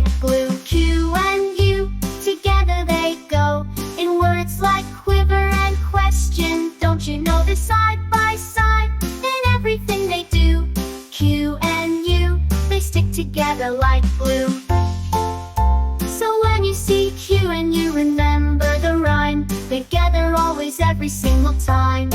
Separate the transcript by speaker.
Speaker 1: like glue. Q and U, together they go. In words like quiver and question, don't you know they're side by side in everything they do? Q and U, they stick together like glue. So when you see Q and U, remember the rhyme. Together always, every single time.